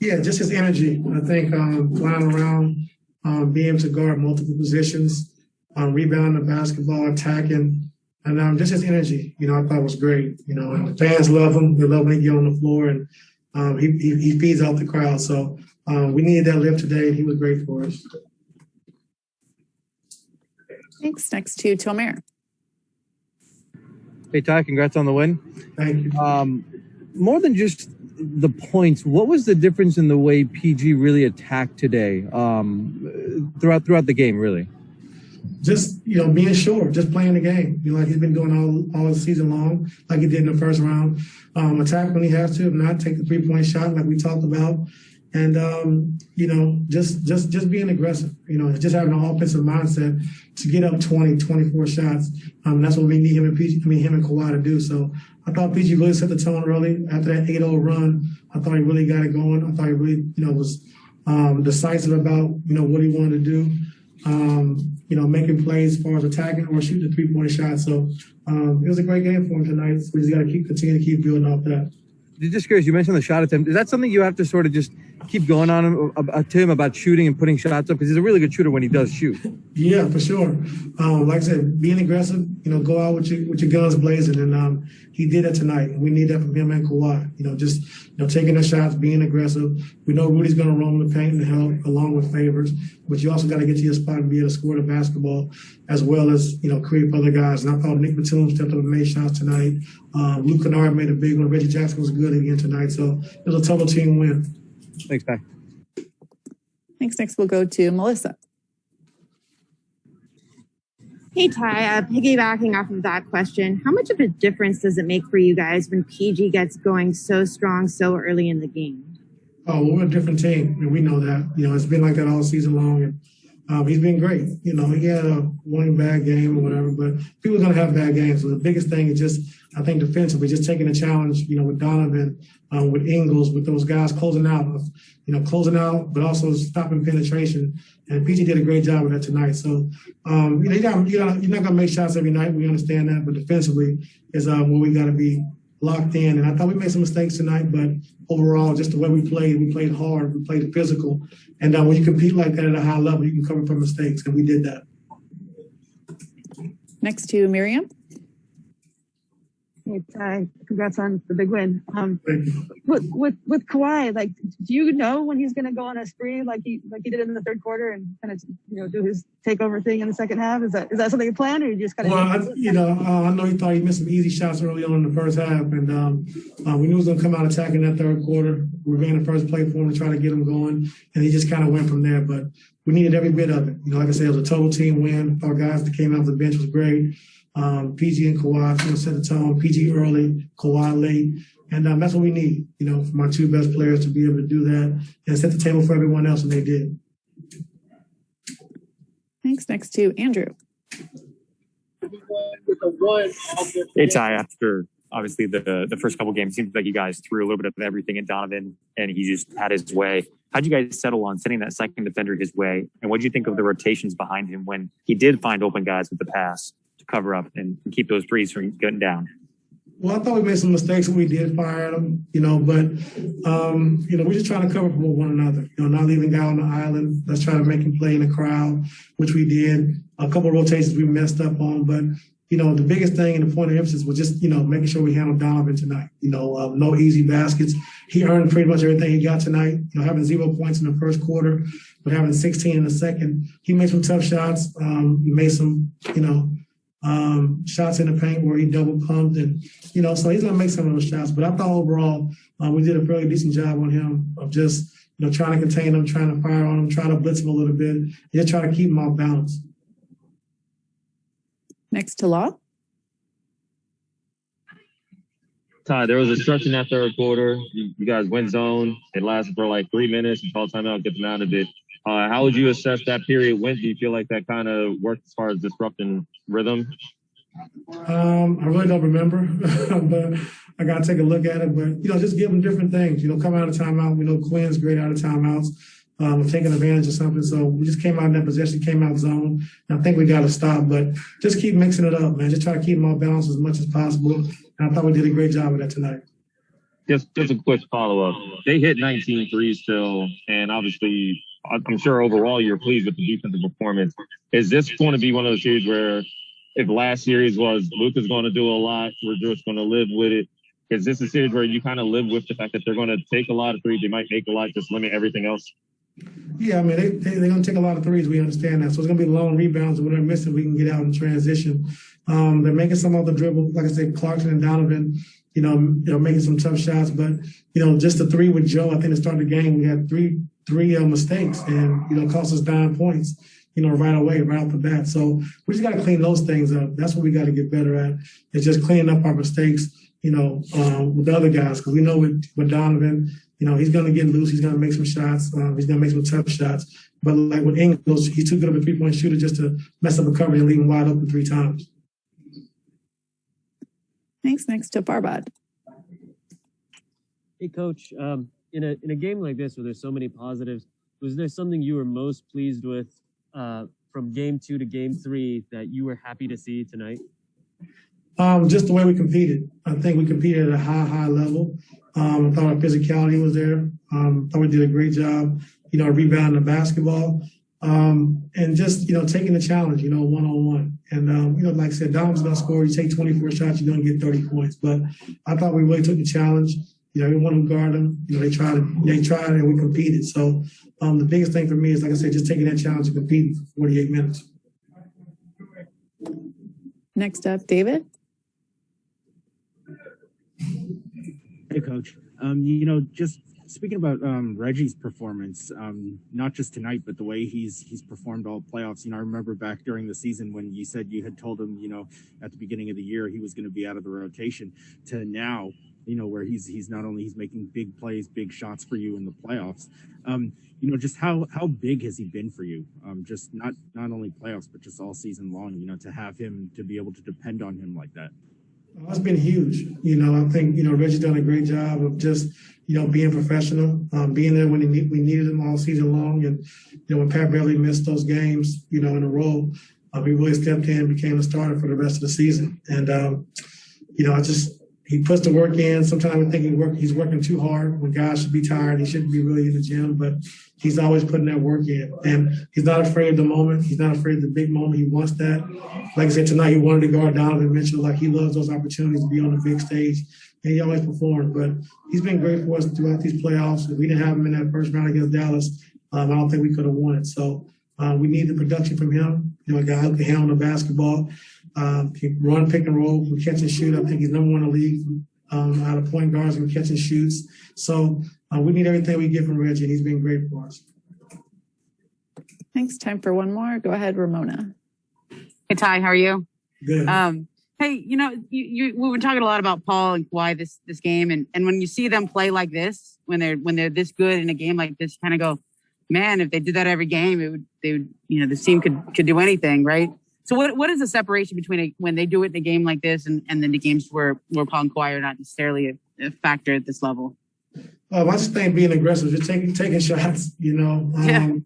Yeah, just his energy. I think flying around, being able to guard multiple positions, rebounding the basketball, attacking, and just his energy. I thought was great. And the fans love him. They love when he get on the floor, and he feeds off the crowd. So we needed that lift today. He was great for us. Thanks. Next to Tomer. Hey, Ty, congrats on the win. Thank you. More than just the points, what was the difference in the way PG really attacked today throughout the game, really? Just, being sure, just playing the game. Like he's been doing all season long, like he did in the first round. Attack when he has to, if not, take the three-point shot like we talked about. And, just being aggressive, just having an offensive mindset to get up 20, 24 shots. That's what we need him and Kawhi to do. So I thought PG really set the tone early. After that 8-0 run, I thought he really got it going. I thought he really, was decisive about, what he wanted to do. Making plays as far as attacking or shooting the three-point shot. So it was a great game for him tonight. So we just got to continue to keep building off that. Just curious, you mentioned the shot attempt. Is that something you have to sort of just keep going on to him about shooting and putting shots up? Because he's a really good shooter when he does shoot. Yeah, for sure. Like I said, being aggressive, go out with your guns blazing. And he did that tonight. And we need that from him and Kawhi. Just taking the shots, being aggressive. We know Rudy's going to roam the paint and help along with Favors. But you also got to get to your spot and be able to score the basketball as well as, create for other guys. And I thought Nick Batum stepped up and made shots tonight. Luke Kennard made a big one. Reggie Jackson was good again tonight. So it was a total team win. Thanks, Pat. Thanks. Next, we'll go to Melissa. Hey, Ty, piggybacking off of that question, how much of a difference does it make for you guys when PG gets going so strong so early in the game? Oh, well, we're a different team, and we know that. It's been like that all season long, and he's been great. He had one bad game or whatever, but people are going to have bad games. So the biggest thing is just, I think, defensively, just taking a challenge, with Donovan, with Ingles, with those guys closing out, but also stopping penetration. And PG did a great job with that tonight. So, you're not going to make shots every night. We understand that, but defensively is where we got to be locked in. And I thought we made some mistakes tonight, but overall, just the way we played hard, we played physical. And when you compete like that at a high level, you can cover for mistakes, and we did that. Next to Miriam. Hey, Ty, congrats on the big win. Thank you. With Kawhi, do you know when he's going to go on a spree like he did in the third quarter and kind of do his takeover thing in the second half? Is that something you plan, or you just kind of? Well, I know he thought he missed some easy shots early on in the first half, and we knew he was going to come out attacking that third quarter. We ran the first play for him to try to get him going, and he just kind of went from there. But we needed every bit of it. Like I said, it was a total team win. Our guys that came off the bench was great. PG and Kawhi set the tone. PG early, Kawhi late, and that's what we need. From our two best players to be able to do that and set the table for everyone else, and they did. Thanks. Next to Andrew. Hey, Ty, after obviously the first couple games, seems like you guys threw a little bit of everything at Donovan, and he just had his way. How'd you guys settle on sending that second defender his way? And what did you think of the rotations behind him when he did find open guys with the pass to cover up and keep those threes from getting down? Well, I thought we made some mistakes when we did fire at them, but, we're just trying to cover for one another, not leaving guy on the island. Let's try to make him play in the crowd, which we did. A couple of rotations we messed up on, but, the biggest thing and the point of emphasis was just, making sure we handled Donovan tonight. No easy baskets. He earned pretty much everything he got tonight, having 0 points in the first quarter, but having 16 in the second. He made some tough shots. He made some, shots in the paint where he double pumped and, so he's going to make some of those shots. But I thought overall we did a fairly decent job on him of just, trying to contain him, trying to fire on him, trying to blitz him a little bit, and just try to keep him off balance. Next to Law. Ty, there was a stretch in that third quarter. You guys went zone. It lasted for like 3 minutes. You called timeout, get them out of it. How would you assess that period? When do you feel like that kind of worked as far as disrupting rhythm? I really don't remember, but I got to take a look at it. But, just give them different things. Come out of timeout. We know Quinn's great out of timeouts. Taking advantage of something. So we just came out in that possession, came out zone. And I think we got to stop, but just keep mixing it up, man. Just try to keep them off balance as much as possible. And I thought we did a great job of that tonight. Just a quick follow-up. They hit 19 threes still, and obviously, I'm sure overall you're pleased with the defensive performance. Is this going to be one of those series where if last series was Luka's going to do a lot, we're just going to live with it? Is this a series where you kind of live with the fact that they're going to take a lot of threes, they might make a lot, just limit everything else? Yeah, I mean, they're going to take a lot of threes. We understand that. So it's going to be long rebounds. When they're missing, we can get out and transition. They're making some other dribble. Like I said, Clarkson and Donovan, making some tough shots. But, just the three with Joe, I think to start the game, we had three mistakes and, cost us 9 points, right away, right off the bat. So we just got to clean those things up. That's what we got to get better at, is just cleaning up our mistakes, with the other guys. Because we know with Donovan, he's going to get loose. He's going to make some shots. He's going to make some tough shots. But like with Ingles, he's too good of a three-point shooter just to mess up a coverage and leave him wide open 3 times. Thanks. Next to Farbad. Hey, Coach. In a game like this where there's so many positives, was there something you were most pleased with from game 2 to game 3 that you were happy to see tonight? Just the way we competed. I think we competed at a high level. I thought our physicality was there. I thought we did a great job, rebounding the basketball. And just, taking the challenge, one-on-one. And, like I said, Dom's going to score. You take 24 shots, you're going to get 30 points. But I thought we really took the challenge. Everyone who guarded them, they tried and we competed. So the biggest thing for me is, like I said, just taking that challenge and competing for 48 minutes. Next up, David. Hey, Coach. Just speaking about Reggie's performance, not just tonight, but the way he's performed all playoffs. I remember back during the season when you said you had told him, at the beginning of the year he was going to be out of the rotation, to now, where he's not only he's making big plays, big shots for you in the playoffs. Just how big has he been for you? Just not only playoffs, but just all season long. To have him, to be able to depend on him like that. It's been huge. I think, Reggie's done a great job of just, being professional, being there when we needed him all season long. And, when Pat Beverly missed those games, in a row, he really stepped in and became a starter for the rest of the season. And, he puts the work in. Sometimes I think he's working too hard when guys should be tired. He shouldn't be really in the gym, but he's always putting that work in. And he's not afraid of the moment. He's not afraid of the big moment. He wants that. Like I said, tonight he wanted to guard Donovan Mitchell. Like, he loves those opportunities to be on the big stage, and he always performed. But he's been great for us throughout these playoffs. If we didn't have him in that first round against Dallas, I don't think we could have won it. So we need the production from him. A guy who can handle the basketball. He run pick and roll, can catch and shoot. I think he's number 1 in the league out of point guards who catch and shoots. So we need everything we get from Reggie, and he's been great for us. Thanks. Time for one more. Go ahead, Ramona. Hey, Ty, how are you? Good. Hey, we've been talking a lot about Paul and Kawhi this game, and when you see them play like this, when they're this good in a game like this, kind of go, man, if they did that every game, this team could do anything, right? So what is the separation between when they do it in a game like this and then the games where Paul and Kawhi are not necessarily a factor at this level? I just think being aggressive, just taking shots, Yeah.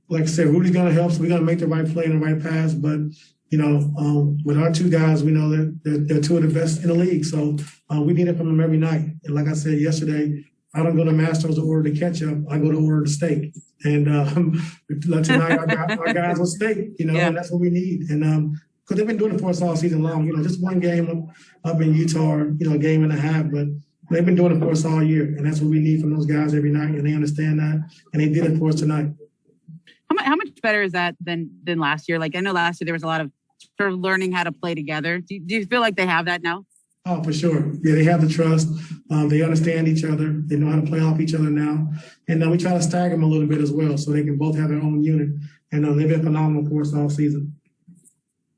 Like I said, Rudy's going to help, so we're going to make the right play and the right pass. But, with our 2 guys, we know that they're 2 of the best in the league. So we need it from them every night. And like I said yesterday, I don't go to Mastro's to order the ketchup. I go to order the steak. And tonight our guys will steak, Yeah. And that's what we need. And because they've been doing it for us all season long, just one game up in Utah, a game and a half, but they've been doing it for us all year. And that's what we need from those guys every night. And they understand that. And they did it for us tonight. How much better is that than last year? Like, I know last year there was a lot of sort of learning how to play together. Do you feel like they have that now? Oh, for sure. Yeah, they have the trust. They understand each other. They know how to play off each other now. And we try to stagger them a little bit as well so they can both have their own unit. And they've been phenomenal for us all season.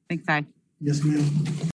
Thanks, Ty. Yes, ma'am.